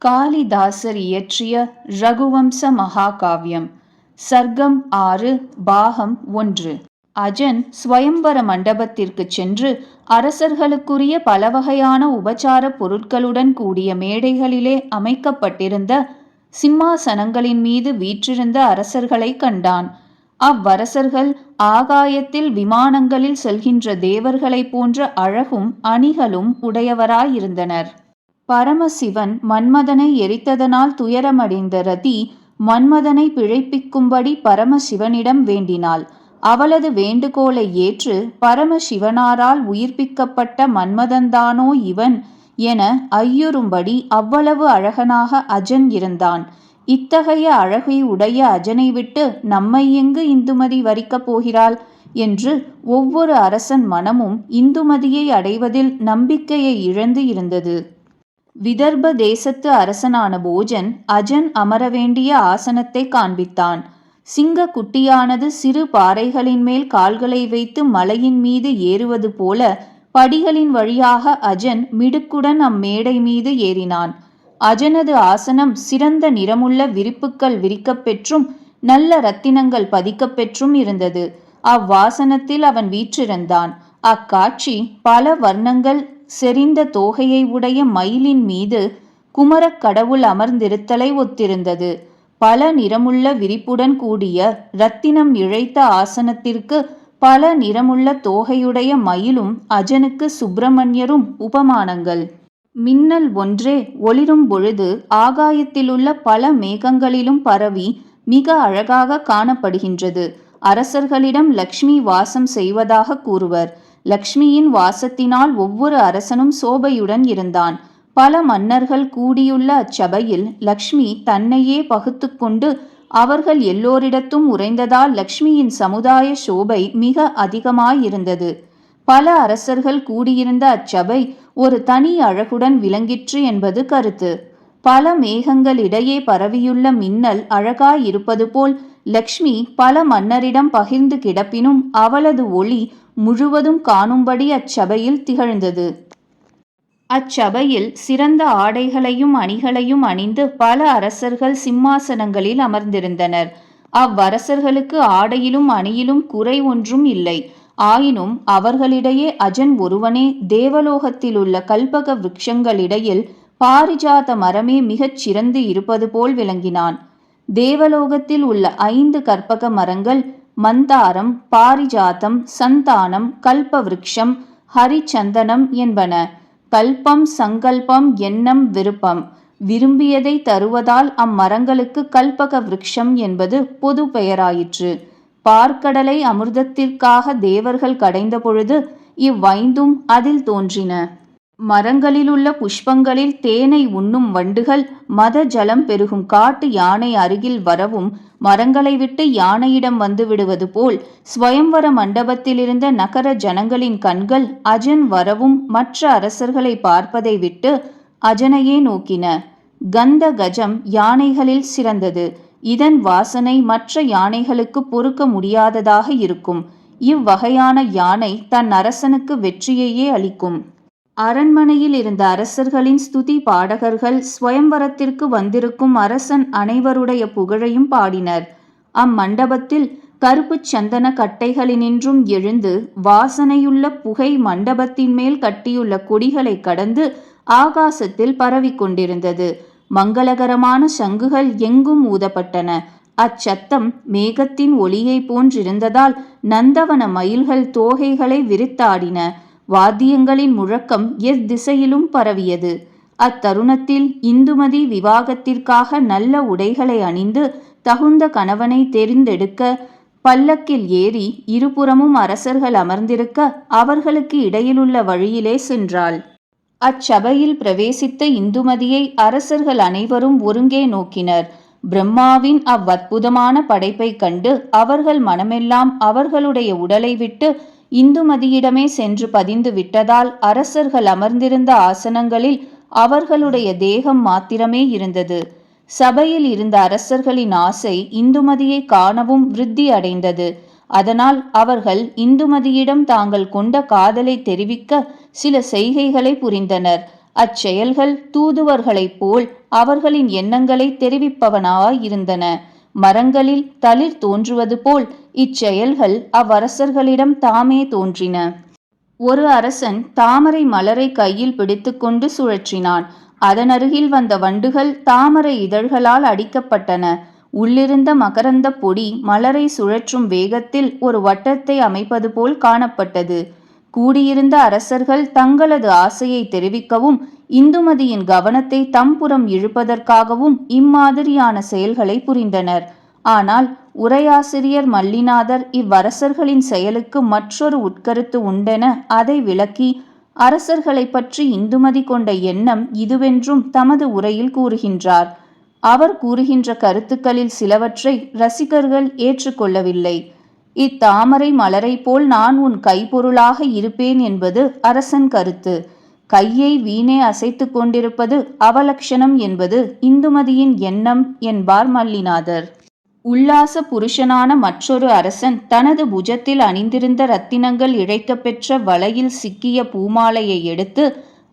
காளிதாசர் இயற்றிய ரகுவம்ச மகாகாவியம். சர்க்கம் 6, பாகம் 1. அஜன் ஸ்வயம்பர மண்டபத்திற்குச் சென்று அரசர்களுக்குரிய பலவகையான உபசார பொருட்களுடன் கூடிய மேடைகளிலே அமைக்கப்பட்டிருந்த சிம்மாசனங்களின் மீது வீற்றிருந்த அரசர்களை கண்டான். அவ்வரசர்கள் ஆகாயத்தில் விமானங்களில் செல்கின்ற தேவர்களைப் போன்ற அழகும் அணிகளும் உடையவராயிருந்தனர். பரமசிவன் மன்மதனை எரித்ததனால் துயரமடைந்த ரதி மன்மதனை பிழைப்பிக்கும்படி பரமசிவனிடம் வேண்டினாள். அவளது வேண்டுகோளை ஏற்று பரமசிவனாரால் உயிர்ப்பிக்கப்பட்ட மன்மதன்தானோ இவன் என ஐயுறும்படி அவ்வளவு அழகனாக அஜன் இருந்தான். இத்தகைய அழகை உடைய அஜனை விட்டு நம்மை எங்கு இந்துமதி வரிக்கப் போகிறாள் என்று ஒவ்வொரு அரசன் மனமும் இந்துமதியை அடைவதில் நம்பிக்கையை இழந்து இருந்தது. விதர்ப தேசத்து அரசனான போஜன் அஜன் அமர வேண்டிய ஆசனத்தை காண்பித்தான். சிங்க குட்டியானது சிறு பாறைகளின் மேல் கால்களை வைத்து மலையின் மீது ஏறுவது போல படிகளின் வழியாக அஜன் மிடுக்குடன் அம்மேடை மீது ஏறினான். அஜனது ஆசனம் சிறந்த நிறமுள்ள விரிப்புக்கள் விரிக்கப்பெற்றும் நல்ல இரத்தினங்கள் பதிக்கப்பெற்றும் இருந்தது. அவ்வாசனத்தில் அவன் வீற்றிருந்தான். அக்காட்சி பல வர்ணங்கள் செறிந்த தோகையை உடைய மயிலின் மீது குமரக் கடவுள் அமர்ந்திருத்தலை ஒத்திருந்தது. பல நிறமுள்ள விரிப்புடன் கூடிய இரத்தினம் இழைத்த ஆசனத்திற்கு பல நிறமுள்ள தோகையுடைய மயிலும் அஜனுக்கு சுப்பிரமணியரும் உபமானங்கள். மின்னல் ஒன்றே ஒளிரும் பொழுது ஆகாயத்திலுள்ள பல மேகங்களிலும் பரவி மிக அழகாக காணப்படுகின்றது. அரசர்களிடம் லக்ஷ்மி வாசம் செய்வதாக கூறுவர். லக்ஷ்மியின் வாசத்தினால் ஒவ்வொரு அரசனும் சோபையுடன் இருந்தான். பல மன்னர்கள் கூடியுள்ள அச்சபையில் லக்ஷ்மி தன்னையே பகுத்து கொண்டு அவர்கள் எல்லோரிடத்தும் உறைந்ததால் லக்ஷ்மியின் சமுதாய சோபை மிக அதிகமாயிருந்தது. பல அரசர்கள் கூடியிருந்த அச்சபை ஒரு தனி அழகுடன் விளங்கிற்று என்பது கருத்து. பல மேகங்களிடையே பரவியுள்ள மின்னல் அழகாயிருப்பது போல் லக்ஷ்மி பல மன்னரிடம் பகிர்ந்து கிடப்பினும் அவளது ஒளி முழுவதும் காணும்படி அச்சபையில் திகழ்ந்தது. அச்சபையில் சிறந்த ஆடைகளையும் அணிகளையும் அணிந்து பல அரசர்கள் சிம்மாசனங்களில் அமர்ந்திருந்தனர். அவ்வரசர்களுக்கு ஆடையிலும் அணியிலும் குறை ஒன்றும் இல்லை. ஆயினும் அவர்களிடையே அஜன் ஒருவனே தேவலோகத்திலுள்ள கல்பக விருட்சங்களிடையில் பாரிஜாத மரமே மிகச் சிறந்து இருப்பது போல் விளங்கினான். தேவலோகத்தில் உள்ள 5 கற்பக மரங்கள் மந்தாரம், பாரிஜாதம், சந்தானம், கல்பவிருக்ஷம், ஹரிச்சந்தனம் என்பன. கல்பம், சங்கல்பம், எண்ணம், விருப்பம் விரும்பியதை தருவதால் அம்மரங்களுக்கு கல்பக விருக்ஷம் என்பது பொது பெயராயிற்று. பார்க்கடலை அமிர்தத்திற்காக தேவர்கள் கடைந்த பொழுது இவ்வைந்தும் அதில் தோன்றின. மரங்களிலுள்ள புஷ்பங்களில் தேனை உண்ணும் வண்டுகள் மத ஜலம் பெருகும் காட்டு யானை அருகில் வரவும் மரங்களை விட்டு யானையிடம் வந்து விடுவது போல் ஸ்வயம்வர மண்டபத்திலிருந்த நகர ஜனங்களின் கண்கள் அஜன் வரவும் மற்ற அரசர்களை பார்ப்பதை விட்டு அஜனையே நோக்கின. கந்த கஜம் யானைகளில் சிறந்தது. இதன் வாசனை மற்ற யானைகளுக்கு பொறுக்க முடியாததாக இருக்கும். இவ்வகையான யானை தன் அரசனுக்கு வெற்றியையே அளிக்கும். அரண்மனையில் இருந்த அரசர்களின் ஸ்துதி பாடகர்கள் ஸ்வயம்வரத்திற்கு வந்திருக்கும் அரசன் அனைவருடைய புகழையும் பாடினர். அம்மண்டபத்தில் கருப்பு சந்தன கட்டைகளினின்றும் எழுந்து வாசனையுள்ள புகை மண்டபத்தின் மேல் கட்டியுள்ள கொடிகளை கடந்து ஆகாசத்தில் பரவி கொண்டிருந்தது. மங்களகரமான சங்குகள் எங்கும் ஊதப்பட்டன. அச்சத்தம் மேகத்தின் ஒளியை போன்றிருந்ததால் நந்தவன மயில்கள் தோகைகளை விரித்தாடின. வாத்தியங்களின் முழக்கம் எத்திசையிலும் பரவியது. அத்தருணத்தில் இந்துமதி விவாகத்திற்காக நல்ல உடைகளை அணிந்து தகுந்த கணவனை தெரிந்தெடுக்க பல்லக்கில் ஏறி இருபுறமும் அரசர்கள் அமர்ந்திருக்க அவர்களுக்கு இடையிலுள்ள வழியிலே சென்றாள். அச்சபையில் பிரவேசித்த இந்துமதியை அரசர்கள் அனைவரும் ஒருங்கே நோக்கினர். பிரம்மாவின் அவ்வற்புதமான படைப்பை கண்டு அவர்கள் மனமெல்லாம் அவர்களுடைய உடலை விட்டு இந்துமதியிடமே சென்று பதிந்து விட்டதால் அரசர்கள் அமர்ந்திருந்த ஆசனங்களில் அவர்களுடைய தேகம் மாத்திரமே இருந்தது. சபையில் இருந்த அரசர்களின் ஆசை இந்துமதியை காணவும் விருத்தி அடைந்தது. அதனால் அவர்கள் இந்துமதியிடம் தாங்கள் கொண்ட காதலை தெரிவிக்க சில செய்கைகளை புரிந்தனர். அச்செயல்கள் தூதுவர்களைப் போல் அவர்களின் எண்ணங்களை தெரிவிப்பவனாயிருந்தன. மரங்களில் தளிர் தோன்றுவது போல் இச்செயல்கள் அவ்வரசர்களிடம் தாமே தோன்றின. ஒரு அரசன் தாமரை மலரை கையில் பிடித்துக்கொண்டு சுழற்றினான். அதனருகில் வந்த வண்டுகள் தாமரை இதழ்களால் அடிக்கப்பட்டன. உள்ளிருந்த மகரந்த பொடி மலரை சுழற்றும் வேகத்தில் ஒரு வட்டத்தை அமைப்பது போல் காணப்பட்டது. கூடியிருந்த அரசர்கள் தங்களது ஆசையை தெரிவிக்கவும் இந்துமதியின் கவனத்தை தம்புறம் இழுப்பதற்காகவும் இம்மாதிரியான செயல்களை புரிந்தனர். ஆனால் உரையாசிரியர் மல்லிநாதர் இவ்வரசர்களின் செயலுக்கு மற்றொரு உட்கருத்து உண்டென அதை விளக்கி, அரசர்களைப் பற்றி இந்துமதி கொண்ட எண்ணம் இதுவென்றும் தமது உரையில் கூறுகின்றார். அவர் கூறுகின்ற கருத்துக்களில் சிலவற்றை ரசிகர்கள் ஏற்றுக்கொள்ளவில்லை. இத்தாமரை மலரை போல் நான் உன் கைப்பொருளாக இருப்பேன் என்பது அரசன் கருத்து. கையை வீணே அசைத்து கொண்டிருப்பது அவலட்சணம் என்பது இந்துமதியின் எண்ணம் என்பார் மல்லிநாதர். உல்லாச புருஷனான மற்றொரு அரசன் தனது புஜத்தில் அணிந்திருந்த இரத்தினங்கள் இழைக்கப் பெற்ற வலையில் சிக்கிய பூமாலையை எடுத்து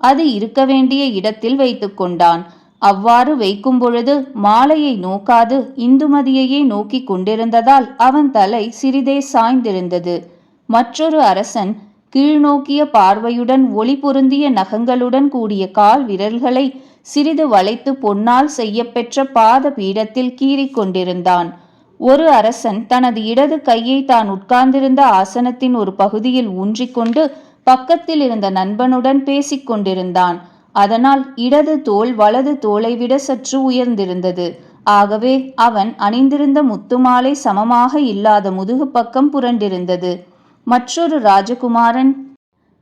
அது இருக்க வேண்டிய இடத்தில் வைத்து கொண்டான். அவ்வாறு வைக்கும் பொழுது மாலையை நோக்காது இந்துமதியையே நோக்கி கொண்டிருந்ததால் அவன் தலை சிறிதே சாய்ந்திருந்தது. மற்றொரு அரசன் கீழ்நோக்கிய பார்வையுடன் ஒளி பொருந்திய நகங்களுடன் கூடிய கால் விரல்களை சிறிது வளைத்து பொன்னால் செய்யப்பெற்ற பாத பீடத்தில் கீறிக் கொண்டிருந்தான். ஒரு அரசன் தனது இடது கையை தான் உட்கார்ந்திருந்த ஆசனத்தின் ஒரு பகுதியில் ஊன்றிக்கொண்டு பக்கத்தில் இருந்த நண்பனுடன் பேசிக் கொண்டிருந்தான். அதனால் இடது தோள் வலது தோளை விட சற்று உயர்ந்திருந்தது. ஆகவே அவன் அணிந்திருந்த முத்துமாலை சமமாக இல்லாத முதுகு பக்கம் புரண்டிருந்தது. மற்றொரு ராஜகுமாரன்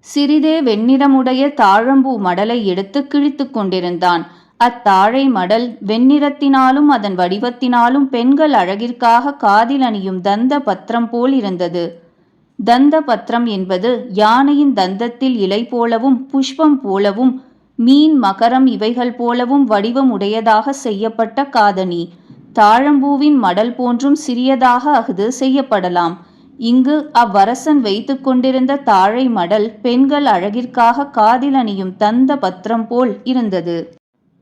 சிறிதே வெண்ணிறமுடைய தாழம்பூ மடலை எடுத்து கிழித்து கொண்டிருந்தான். அத்தாழை மடல் வெண்ணிறத்தினாலும் அதன் வடிவத்தினாலும் பெண்கள் அழகிற்காக காதில் அணியும் தந்த பத்திரம் போல் இருந்தது. தந்த பத்திரம் என்பது யானையின் தந்தத்தில் இலை போலவும் புஷ்பம் போலவும் மீன் மகரம் இவைகள் போலவும் வடிவம் உடையதாக செய்யப்பட்ட காதணி. தாழம்பூவின் மடல் போன்றும் சிறியதாக அஃது செய்யப்படலாம். இங்கு அவ்வரசன் வைத்து கொண்டிருந்த தாழை மடல் பெண்கள் அழகிற்காக காதில் அணியும் தந்த பத்திரம் போல் இருந்தது.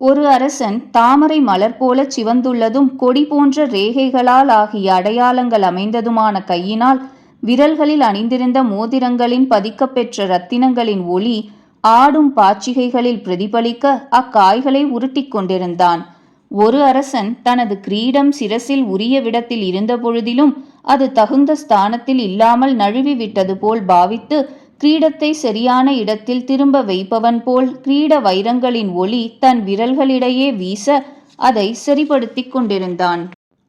ஒரு அரசன் தாமரை மலர் போல சிவந்துள்ளதும் கொடி போன்ற ரேகைகளால் ஆகிய அடையாளங்கள் அமைந்ததுமான கையினால் விரல்களில் அணிந்திருந்த மோதிரங்களின் பதிக்கப்பெற்ற இரத்தினங்களின் ஒளி ஆடும் பாச்சிகைகளில் பிரதிபலிக்க அக்காய்களை உருட்டி கொண்டிருந்தான். ஒரு அரசன் தனது கிரீடம் சிரசில் உரிய விடத்தில் இருந்த பொழுதிலும் அது தகுந்த ஸ்தானத்தில் இல்லாமல் நழுவி விட்டது போல் பாவித்து கிரீடத்தை சரியான இடத்தில் திரும்ப வைப்பவன் போல் கிரீட வைரங்களின் ஒளி தன் விரல்களிடையே வீச அதை சரிப்படுத்தி கொண்டிருந்தான்.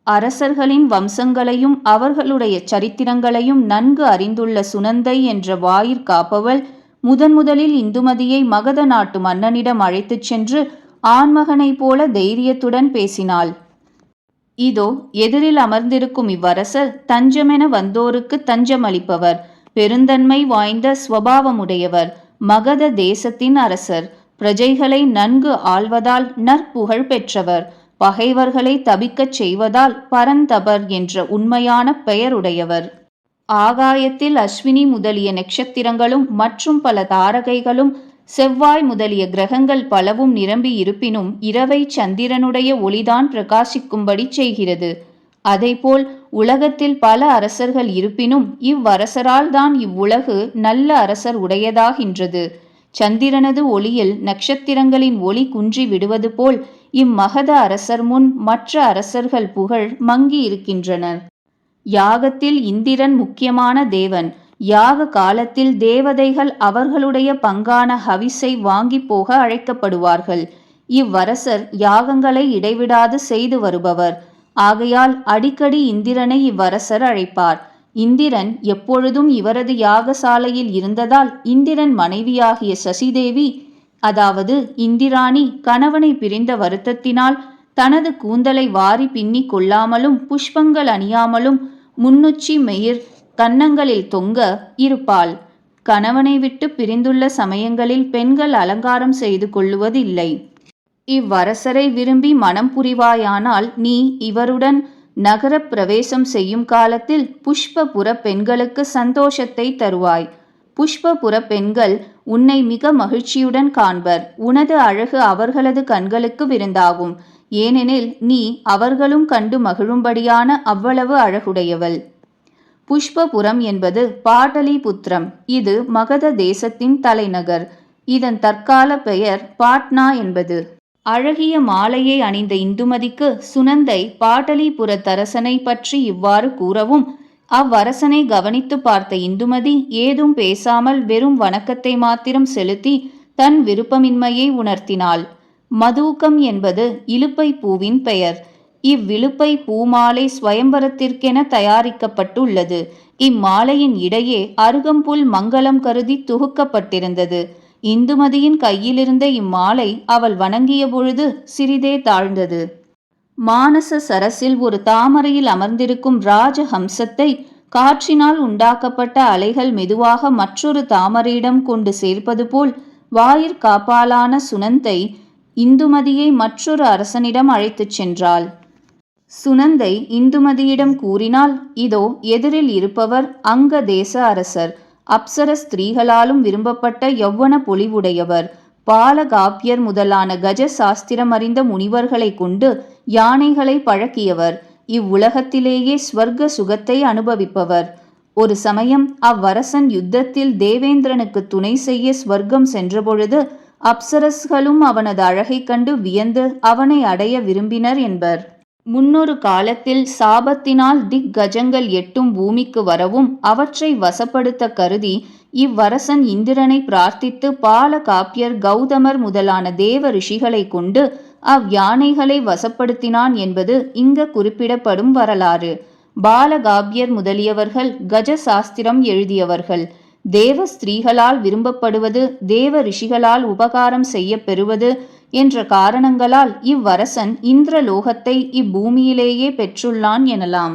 அரசர்களின் வம்சங்களையும் அவர்களுடைய சரித்திரங்களையும் நன்கு அறிந்துள்ள சுனந்தை என்ற வாயிற் காப்பவள் முதலில் இந்துமதியை மகத நாட்டு மன்னனிடம் அழைத்துச் சென்று ஆண்மகனைப் போல தைரியத்துடன் பேசினாள். இதோ எதிரில் அமர்ந்திருக்கும் இவ்வரசர் தஞ்சமென வந்தோருக்கு தஞ்சமளிப்பவர், பெருந்தன்மை வாய்ந்த ஸ்வபாவமுடையவர், மகத தேசத்தின் அரசர், பிரஜைகளை நன்கு ஆள்வதால் நற்புகழ் பெற்றவர், பகைவர்களை தபிக்கச் செய்வதால் பரந்தபர் என்ற உண்மையான பெயருடையவர். ஆகாயத்தில் அஸ்வினி முதலிய நட்சத்திரங்களும் மற்றும் பல தாரகைகளும் செவ்வாய் முதலிய கிரகங்கள் பலவும் நிரம்பி இருப்பினும் இரவை சந்திரனுடைய ஒளிதான் பிரகாசிக்கும்படி செய்கிறது. அதைப்போல் உலகத்தில் பல அரசர்கள் இருப்பினும் இவ்வரசரால் தான் இவ்வுலகு நல்ல அரசர் உடையதாகின்றது. சந்திரனது ஒளியில் நட்சத்திரங்களின் ஒளி குன்றி விடுவது போல் இம்மகத அரசர் முன் மற்ற அரசர்கள் புகழ் மங்கி இருக்கின்றனர். யாகத்தில் இந்திரன் முக்கியமான தேவன். யாக காலத்தில் தேவதைகள் அவர்களுடைய பங்கான ஹவிஸை வாங்கி போக அழைக்கப்படுவார்கள். இவ்வரசர் யாகங்களை இடைவிடாது செய்து வருபவர். ஆகையால் அடிக்கடி இந்திரனை இவ்வரசர் அழைப்பார். இந்திரன் எப்பொழுதும் இவரது யாகசாலையில் இருந்ததால் இந்திரன் மனைவியாகிய சசிதேவி, அதாவது இந்திராணி, கணவனை பிரிந்த வருத்தத்தினால் தனது கூந்தலை வாரி பின்னி கொள்ளாமலும் புஷ்பங்கள் அணியாமலும் முன்னுச்சி மெயிர் கன்னங்களில் தொங்க இருப்பாள். கணவனை விட்டு பிரிந்துள்ள சமயங்களில் பெண்கள் அலங்காரம் செய்து கொள்ளுவதில்லை. இவ்வரசரை விரும்பி மனம் புரிவாயானால் நீ இவருடன் நகர பிரவேசம் செய்யும் காலத்தில் புஷ்பபுர பெண்களுக்கு சந்தோஷத்தை தருவாய். புஷ்பபுர பெண்கள் உன்னை மிக மகிழ்ச்சியுடன் காண்பர். உனது அழகு அவர்களது கண்களுக்கு விருந்தாகும். ஏனெனில் நீ அவர்களும் கண்டு மகிழும்படியான அவ்வளவு அழகுடையவள். புஷ்பபுரம் என்பது பாடலிபுத்திரம். இது மகத தேசத்தின் தலைநகர். இதன் தற்கால பெயர் பாட்னா என்பது. அழகிய மாலையை அணிந்த இந்துமதிக்கு சுனந்தை பாடலிபுரத்தரசனை பற்றி இவ்வாறு கூறவும், அவ்வரசனை கவனித்து பார்த்த இந்துமதி ஏதும் பேசாமல் வெறும் வணக்கத்தை மாத்திரம் செலுத்தி தன் விருப்பமின்மையை உணர்த்தினாள். மதூகம் என்பது இலுப்பை பூவின் பெயர். இவ்விலுப்பை பூமாலை ஸ்வயம்பரத்திற்கென தயாரிக்கப்பட்டுள்ளது. இம்மாலையின் இடையே அருகம்புல் மங்களம் கருதி தொகுக்கப்பட்டிருந்தது. இந்துமதியின் கையிலிருந்த இம்மாலை அவள் வணங்கிய பொழுது சிறிதே தாழ்ந்தது. மானச சரசில் ஒரு தாமரையில் அமர்ந்திருக்கும் ராஜஹம்சத்தை காற்றினால் உண்டாக்கப்பட்ட அலைகள் மெதுவாக மற்றொரு தாமரையிடம் கொண்டு சேர்ப்பது போல் வாயிற்காப்பாலான சுனந்தை இந்துமதியை மற்றொரு அரசனிடம் அழைத்துச் சென்றாள். சுனந்தை இந்துமதியிடம் கூறினாள், இதோ எதிரில் இருப்பவர் அங்க தேச அரசர். அப்சர ஸ்திரீகளாலும் விரும்பப்பட்ட யௌவன பொலிவுடையவர். பாலகாப்பியர் முதலான கஜ சாஸ்திரம் அறிந்த முனிவர்களை கொண்டு யானைகளை பழக்கியவர். இவ்வுலகத்திலேயே ஸ்வர்க்க சுகத்தை அனுபவிப்பவர். ஒரு சமயம் அவ்வரசன் யுத்தத்தில் தேவேந்திரனுக்கு துணை செய்ய ஸ்வர்க்கம் சென்றபொழுது அப்சரஸ்களும் அவனது அழகைக் கண்டு வியந்து அவனை அடைய விரும்பினர் என்பர். முன்னொரு காலத்தில் சாபத்தினால் திக்கஜங்கள் 8ம் பூமிக்கு வரவும் அவற்றை வசப்படுத்த கருதி இவ்வரசன் இந்திரனை பிரார்த்தித்து பாலகாப்பியர் கௌதமர் முதலான தேவ ரிஷிகளை கொண்டு அவ்யானைகளை வசப்படுத்தினான் என்பது இங்கு குறிப்பிடப்படும் வரலாறு. பாலகாப்பியர் முதலியவர்கள் கஜ சாஸ்திரம் எழுதியவர்கள். தேவ ஸ்திரீகளால் விரும்பப்படுவது, தேவ ரிஷிகளால் உபகாரம் செய்ய பெறுவது என்ற காரணங்களால் இவ்வரசன் இந்திரலோகத்தை இப்பூமியிலேயே பெற்றுள்ளான் எனலாம்.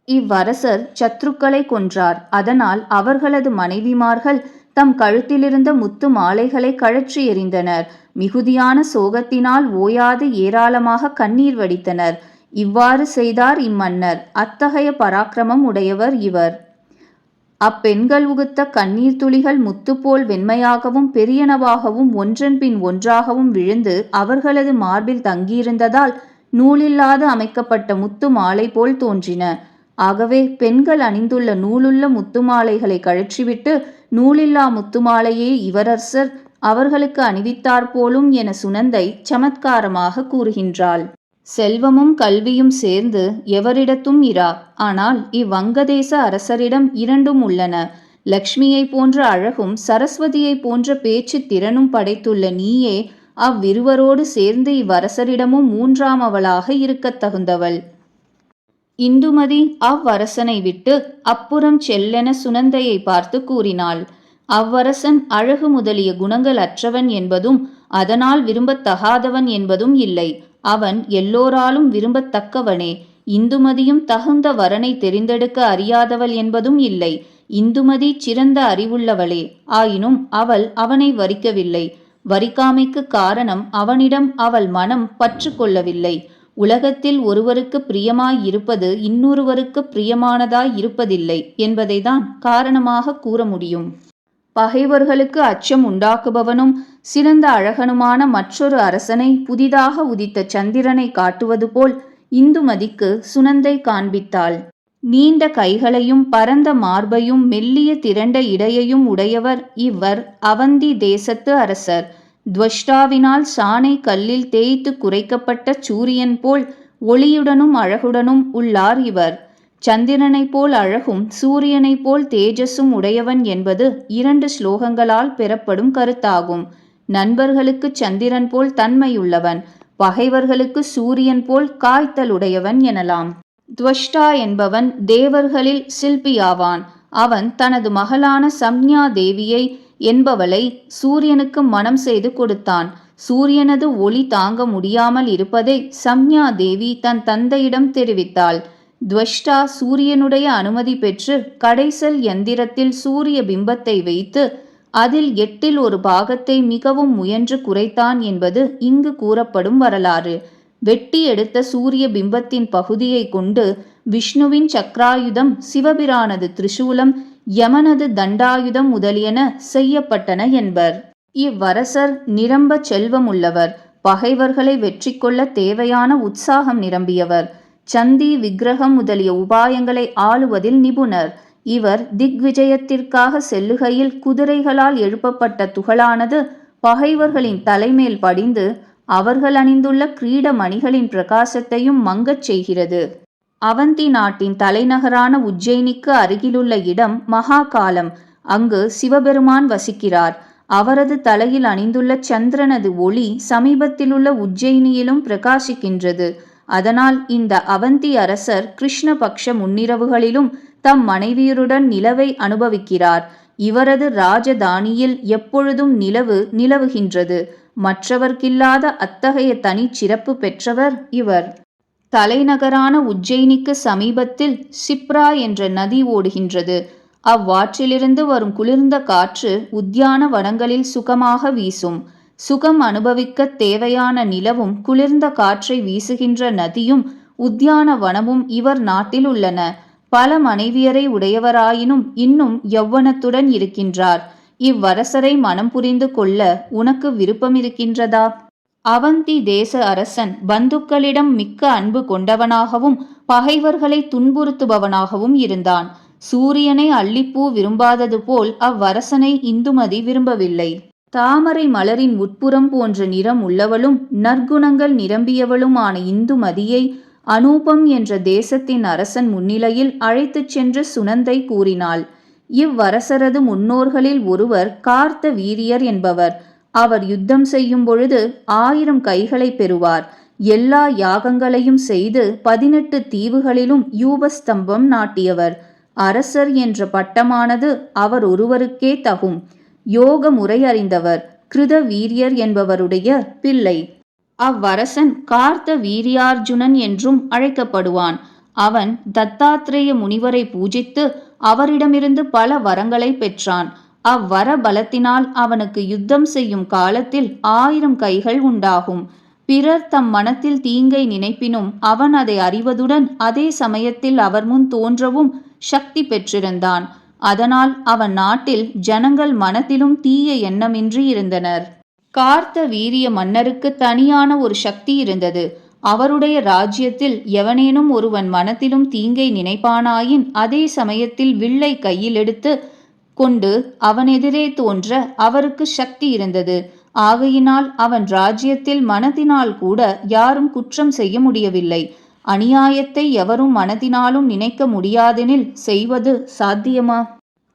இவ்வரசர் சத்ருக்களை கொன்றார். அதனால் அவர்களது மனைவிமார்கள் தம் கழுத்திலிருந்த முத்து மாலைகளை கழற்றி எறிந்தனர். மிகுதியான சோகத்தினால் ஓயாது ஏராளமாக கண்ணீர் வடித்தனர். இவ்வாறு செய்தார் இம்மன்னர். அத்தகைய பராக்கிரமம் உடையவர் இவர். அப்பெண்கள் உகுத்த கண்ணீர் துளிகள் முத்துப்போல் வெண்மையாகவும் பெரியனவாகவும் ஒன்றன் பின் ஒன்றாகவும் விழுந்து அவர்களது மார்பில் தங்கியிருந்ததால் நூலில்லாது அமைக்கப்பட்ட முத்து மாலை போல் தோன்றின. ஆகவே பெண்கள் அணிந்துள்ள நூலுள்ள முத்துமாலைகளை கழற்றிவிட்டு நூலில்லா முத்துமாலையே இவரசர் அவர்களுக்கு அணிவித்தாற்போலும் என சுனந்தை சமத்காரமாக கூறுகின்றாள். செல்வமும் கல்வியும் சேர்ந்து எவரிடத்தும் இரா. ஆனால் இவ்வங்கதேச அரசரிடம் இரண்டும் உள்ளன. லக்ஷ்மியை போன்ற அழகும் சரஸ்வதியை போன்ற பேச்சு திறனும் படைத்துள்ள நீயே அவ்விருவரோடு சேர்ந்து இவ்வரசரிடமும் மூன்றாமவளாக இருக்கத் தகுந்தவள். இந்துமதி அவ்வரசனை விட்டு அப்புறம் செல்லென சுனந்தையை பார்த்து கூறினாள். அவ்வரசன் அழகு முதலிய குணங்கள் அற்றவன் என்பதும் அதனால் விரும்பத்தகாதவன் என்பதும் இல்லை. அவன் எல்லோராலும் விரும்பத்தக்கவனே. இந்துமதியும் தகுந்த வரனை தெரிந்தெடுக்க அறியாதவள் என்பதும் இல்லை. இந்துமதி சிறந்த அறிவுள்ளவளே. ஆயினும் அவள் அவனை வரிக்கவில்லை. வரிக்காமைக்கு காரணம் அவனிடம் அவள் மனம் பற்று கொள்ளவில்லை. உலகத்தில் ஒருவருக்கு பிரியமாய் இருப்பது இன்னொருவருக்கு பிரியமானதாய் இருப்பதில்லை என்பதைதான் காரணமாக கூற முடியும். பகைவர்களுக்கு அச்சம் உண்டாக்குபவனும் சிறந்த அழகனுமான மற்றொரு அரசனை புதிதாக உதித்த சந்திரனை காட்டுவது போல் இந்துமதிக்கு சுனந்தை காண்பித்தாள். நீண்ட கைகளையும் பரந்த மார்பையும் மெல்லிய திரண்ட இடையையும் உடையவர் இவர் அவந்தி தேசத்து அரசர். துவஷ்டாவினால் சாணை கல்லில் தேய்த்து குறைக்கப்பட்ட சூரியன் போல் ஒளியுடனும் அழகுடனும் உள்ளார் இவர். சந்திரனைப் போல் அழகும் சூரியனைப் போல் தேஜஸும் உடையவன் என்பது 2 ஸ்லோகங்களால் பெறப்படும் கருத்தாகும். நண்பர்களுக்கு சந்திரன் போல் தன்மையுள்ளவன், பகைவர்களுக்கு சூரியன் போல் காய்த்தலுடையவன் எனலாம். துவஷ்டா என்பவன் தேவர்களில் சிற்பியாவான். அவன் தனது மகளான சம்ஞா தேவியை என்பவளை சூரியனுக்கு மணம் செய்து கொடுத்தான். சூரியனது ஒளி தாங்க முடியாமல் இருப்பதை சம்ஞா தேவி தன் தந்தையிடம் தெரிவித்தாள். துவஷ்டா சூரியனுடைய அனுமதி பெற்று கடைசல் யந்திரத்தில் சூரிய பிம்பத்தை வைத்து அதில் 8ல் ஒரு பாகத்தை மிகவும் முயன்று குறைத்தான் என்பது இங்கு கூறப்படும் வரலாறு. வெட்டி எடுத்த சூரிய பிம்பத்தின் பகுதியை கொண்டு விஷ்ணுவின் சக்ராயுதம், சிவபிரானது திரிசூலம் யமனது தண்டாயுதம் முதலியன செய்யப்பட்டன என்பர். இவ்வரசர் நிரம்ப செல்வமுள்ளவர், பகைவர்களை வெற்றி கொள்ள தேவையான உற்சாகம் நிரம்பியவர், சந்தி விக்கிரகம் முதலிய உபாயங்களை ஆளுவதில் நிபுணர். இவர் திக்விஜயத்திற்காக செல்லுகையில் குதிரைகளால் எழுப்பப்பட்ட துகளானது பகைவர்களின் தலைமேல் படிந்து அவர்கள் அணிந்துள்ள கிரீட மணிகளின் பிரகாசத்தையும் மங்கச் செய்கிறது. அவந்தி நாட்டின் தலைநகரான உஜ்ஜயினிக்கு அருகிலுள்ள இடம் மகாகாலம். அங்கு சிவபெருமான் வசிக்கிறார். அவரது தலையில் அணிந்துள்ள சந்திரனது ஒளி சமீபத்திலுள்ள உஜ்ஜயினியிலும் பிரகாசிக்கின்றது. அதனால் இந்த அவந்தி அரசர் கிருஷ்ணபக்ஷ முன்னிரவுகளிலும் தம் மனைவியருடன் நிலவை அனுபவிக்கிறார். இவரது ராஜதானியில் எப்பொழுதும் நிலவு நிலவுகின்றது. மற்றவர்க்கில்லாத அத்தகைய தனிச் சிறப்பு பெற்றவர் இவர். தலைநகரான உஜ்ஜயினிக்கு சமீபத்தில் சிப்ரா என்ற நதி ஓடுகின்றது. அவ்வாற்றிலிருந்து வரும் குளிர்ந்த காற்று உத்தியான வனங்களில் சுகமாக வீசும். சுகம் அனுபவிக்க தேவையான நிலவும் குளிர்ந்த காற்றை வீசுகின்ற நதியும் உத்தியான வனமும் இவர் நாட்டில் உள்ளன. பல மனைவியரை உடையவராயினும் இன்னும் யௌவனத்துடன் இருக்கின்றார். இவ்வரசரை மனம் புரிந்து கொள்ள உனக்கு விருப்பமிருக்கின்றதா? அவந்தி தேச அரசன் பந்துக்களிடம் மிக்க அன்பு கொண்டவனாகவும் பகைவர்களை துன்புறுத்துபவனாகவும் இருந்தான். சூரியனை அல்லிப்பூ விரும்பாதது போல் அவ்வரசனை இந்துமதி விரும்பவில்லை. தாமரை மலரின் உட்புறம் போன்ற நிறம் உள்ளவளும் நற்குணங்கள் நிரம்பியவளுமான இந்துமதியை அனூபம் என்ற தேசத்தின் அரசன் முன்னிலையில் அழைத்துச் சென்று சுனந்தை கூறினாள். இவ்வரசரது முன்னோர்களில் ஒருவர் கார்த்த வீரியர் என்பவர். அவர் யுத்தம் செய்யும் பொழுது 1000 கைகளை பெறுவார். எல்லா யாகங்களையும் செய்து 18 தீவுகளிலும் யூபஸ்தம்பம் நாட்டியவர். அரசர் என்ற பட்டமானது அவர் ஒருவருக்கே தகும். யோக முறை அறிந்தவர், கிருத வீரியர் என்பவருடைய பிள்ளை. அவ்வரசன் கார்த்த வீரியார்ஜுனன் என்றும் அழைக்கப்படுவான். அவன் தத்தாத்ரேய முனிவரை பூஜித்து அவரிடமிருந்து பல வரங்களை பெற்றான். அவ்வர பலத்தினால் அவனுக்கு யுத்தம் செய்யும் காலத்தில் 1000 கைகள் உண்டாகும். பிறர் தம் மனத்தில் தீங்கை நினைப்பினும் அவன் அதை அறிவதுடன் அதே சமயத்தில் அவர் முன் தோன்றவும் சக்தி பெற்றிருந்தான். அதனால் அவன் நாட்டில் ஜனங்கள் மனத்திலும் தீய எண்ணமின்றி இருந்தனர். கார்த்த வீரிய மன்னருக்கு தனியான ஒரு சக்தி இருந்தது. அவருடைய ராஜ்யத்தில் எவனேனும் ஒருவன் மனத்திலும் தீங்கை நினைப்பானாயின் அதே சமயத்தில் வில்லை கையில் எடுத்து கொண்டு அவன் எதிரே தோன்ற அவருக்கு சக்தி இருந்தது. ஆகையினால் அவன் ராஜ்யத்தில் மனத்தினால் கூட யாரும் குற்றம் செய்ய முடியவில்லை. அநியாயத்தை எவரும் மனத்தினாலும் நினைக்க முடியாதெனில் செய்வது சாத்தியமா?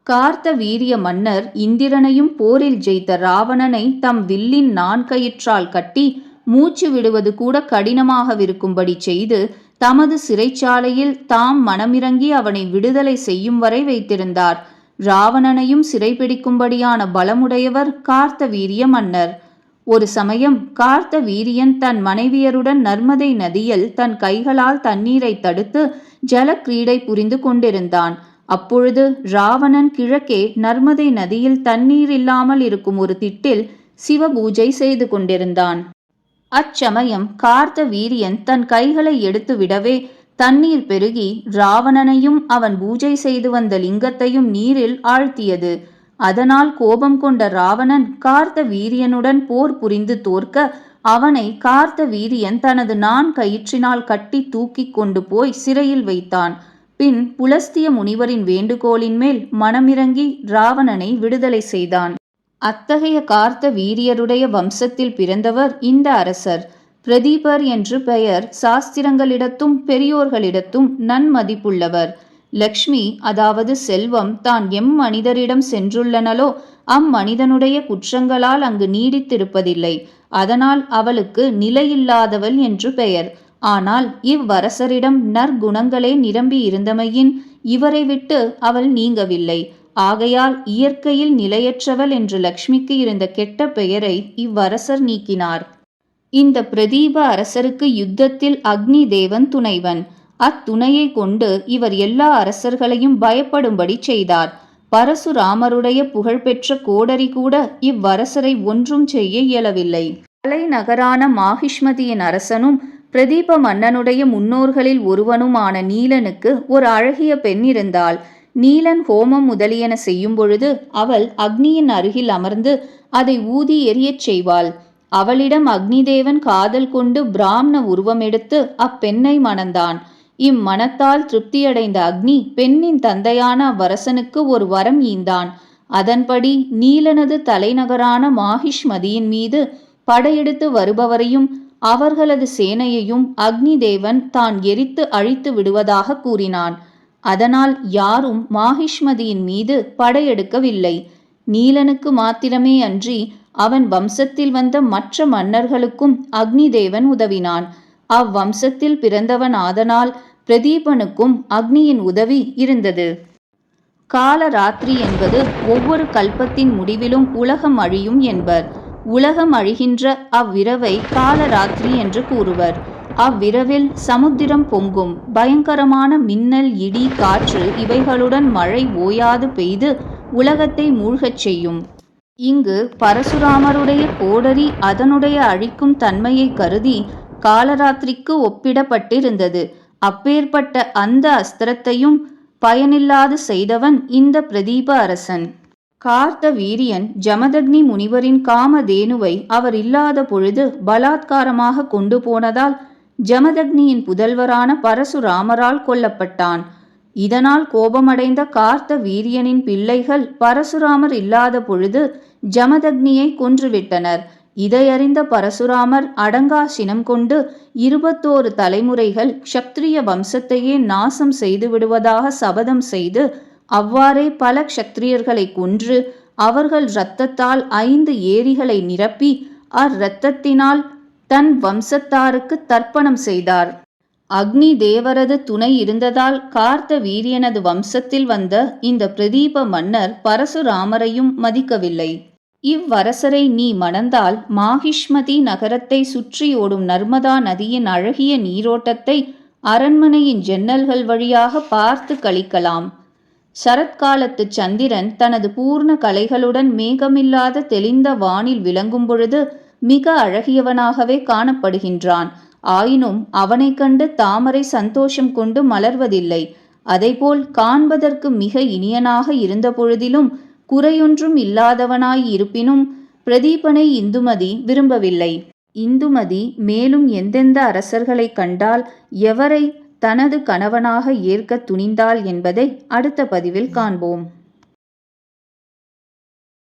கார்த்த வீரிய மன்னர் இந்திரனையும் போரில் ஜெயித்த ராவணனை தம் வில்லின் நான்கயிற்றால் கட்டி மூச்சு விடுவது கூட கடினமாகவிருக்கும்படி செய்து தமது சிறைச்சாலையில் தாம் மனமிறங்கி அவனை விடுதலை செய்யும் வரை வைத்திருந்தார். ராவணனையும் சிறைபிடிக்கும்படியான பலமுடையவர் கார்த்த வீரிய மன்னர். ஒரு சமயம் கார்த்த வீரியன் தன் மனைவியருடன் நர்மதை நதியில் தன் கைகளால் தண்ணீரை தடுத்து ஜல கிரீடை புரிந்து கொண்டிருந்தான். அப்பொழுது ராவணன் கிழக்கே நர்மதை நதியில் தண்ணீர் இல்லாமல் இருக்கும் ஒரு திட்டில் சிவ பூஜை செய்து கொண்டிருந்தான். அச்சமயம் கார்த்த வீரியன் தன் கைகளை எடுத்து விடவே தண்ணீர் பெருகி ராவணனையும் அவன் பூஜை செய்து வந்த லிங்கத்தையும் நீரில் ஆழ்த்தியது. அதனால் கோபம் கொண்ட ராவணன் கார்த்த வீரியனுடன் போர் புரிந்து தோற்க அவனை கார்த்த வீரியன் தனது 4 கயிற்றினால் கட்டி தூக்கி கொண்டு போய் சிறையில் வைத்தான். பின் புலஸ்திய முனிவரின் வேண்டுகோளின் மேல் மனமிறங்கி ராவணனை விடுதலை செய்தான். அத்தகைய கார்த்த வீரியருடைய வம்சத்தில் பிறந்தவர் இந்த அரசர். பிரதீபர் என்று பெயர். சாஸ்திரங்களிடத்தும் பெரியோர்களிடத்தும் நன்மதிப்புள்ளவர். லக்ஷ்மி, அதாவது செல்வம், தான் மனிதரிடம் சென்றுள்ளனலோ அம்மனிதனுடைய குற்றங்களால் அங்கு நீடித்திருப்பதில்லை. அதனால் அவளுக்கு நிலையில்லாதவள் என்று பெயர். ஆனால் இவ்வரசரிடம் நற்குணங்களே நிரம்பி இருந்தமையின் இவரை விட்டு அவள் நீங்கவில்லை. ஆகையால் இயற்கையில் நிலையற்றவள் என்று லக்ஷ்மிக்கு இருந்த கெட்ட பெயரை இவ்வரசர் நீக்கினார். இந்த பிரதீப அரசருக்கு யுத்தத்தில் அக்னி தேவன் துணைவன். அத்துணையை கொண்டு இவர் எல்லா அரசர்களையும் பயப்படும்படி செய்தார். பரசுராமருடைய புகழ்பெற்ற கோடரி கூட இவ்வரசரை ஒன்றும் செய்ய இயலவில்லை. தலைநகரான மாகிஷ்மதியின் அரசனும் பிரதீப மன்னனுடைய முன்னோர்களில் ஒருவனுமான நீலனுக்கு ஒரு அழகிய பெண் இருந்தாள். நீலன் ஹோமம் முதலியன செய்யும் பொழுது அவள் அக்னியின் அருகில் அமர்ந்து அதை ஊதி எரியச் செய்வாள். அவளிடம் அக்னிதேவன் காதல் கொண்டு பிராமண உருவமெடுத்து அப்பெண்ணை மணந்தான். இம்மணத்தால் திருப்தியடைந்த அக்னி பெண்ணின் தந்தையான அவ்வரசனுக்கு ஒரு வரம் ஈந்தான். அதன்படி நீலனது தலைநகரான மாஹிஷ்மதியின் மீது படையெடுத்து வருபவரையும் அவர்களது சேனையையும் அக்னி தேவன் தான் எரித்து அழித்து விடுவதாக கூறினான். அதனால் யாரும் மாஹிஷ்மதியின் மீது படையெடுக்கவில்லை. நீலனுக்கு மாத்திரமே அன்றி அவன் வம்சத்தில் வந்த மற்ற மன்னர்களுக்கும் அக்னி தேவன் உதவினான். அவ்வம்சத்தில் பிறந்தவன் ஆதனால் பிரதீபனுக்கும் அக்னியின் உதவி இருந்தது. காலராத்திரி என்பது ஒவ்வொரு கல்பத்தின் முடிவிலும் உலகம் அழியும் என்பர். உலகம் அழிகின்ற அவ்விரவை காலராத்திரி என்று கூறுவர். அவ்விரவில் சமுத்திரம் பொங்கும். பயங்கரமான மின்னல், இடி, காற்று இவைகளுடன் மழை ஓயாது பெய்து உலகத்தை மூழ்கச் செய்யும். இங்கு பரசுராமருடைய கோடரி அதனுடைய அழிக்கும் தன்மையை கருதி காலராத்திரிக்கு ஒப்பிடப்பட்டிருந்தது. அப்பேற்பட்ட அந்த அஸ்திரத்தையும் பயனில்லாது செய்தவன் இந்த பிரதீப அரசன். கார்த்த வீரியன் ஜமதக்னி முனிவரின் காமதேனுவை அவர் இல்லாத பொழுது பலாத்காரமாக கொண்டு போனதால் ஜமதக்னியின் புதல்வரான பரசுராமரால் கொல்லப்பட்டான். இதனால் கோபமடைந்த கார்த்த வீரியனின் பிள்ளைகள் பரசுராமர் இல்லாத பொழுது ஜமதக்னியை கொன்றுவிட்டனர். இதையறிந்த பரசுராமர் அடங்கா சினம் கொண்டு 21 தலைமுறைகள் க்ஷத்ரிய வம்சத்தையே நாசம் செய்து விடுவதாக சபதம் செய்து அவ்வாறே பல க்ஷத்ரியர்களை கொன்று அவர்கள் இரத்தத்தால் 5 ஏரிகளை நிரப்பி அவ்விரத்தத்தினால் தன் வம்சத்தாருக்கு தர்ப்பணம் செய்தார். அக்னி தேவரது துணை இருந்ததால் கார்த்த வீரியனது வம்சத்தில் வந்த இந்த பிரதீப மன்னர் பரசுராமரையும் மதிக்கவில்லை. இவ்வரசரை நீ மணந்தால் மாஹிஷ்மதி நகரத்தை சுற்றி ஓடும் நர்மதா நதியின் அழகிய நீரோட்டத்தை அரண்மனையின் ஜன்னல்கள் வழியாக பார்த்து களிக்கலாம். சரத்காலத்து சந்திரன் தனது பூர்ண கலைகளுடன் மேகமில்லாத தெளிந்த வானில் விளங்கும் பொழுது மிக அழகியவனாகவே காணப்படுகின்றான். ஆயினும் அவனை கண்டு தாமரை சந்தோஷம் கொண்டு மலர்வதில்லை. அதைப்போல் காண்பதற்கு மிக இனியனாக இருந்த பொழுதிலும் குறையொன்றும் இல்லாதவனாய் இருப்பினும் பிரதீபனை இந்துமதி விரும்பவில்லை. இந்துமதி மேலும் எந்தெந்த அரசர்களை கண்டால் எவரை தனது கணவனாக ஏற்க துணிந்தாள் என்பதை அடுத்த பதிவில் காண்போம்.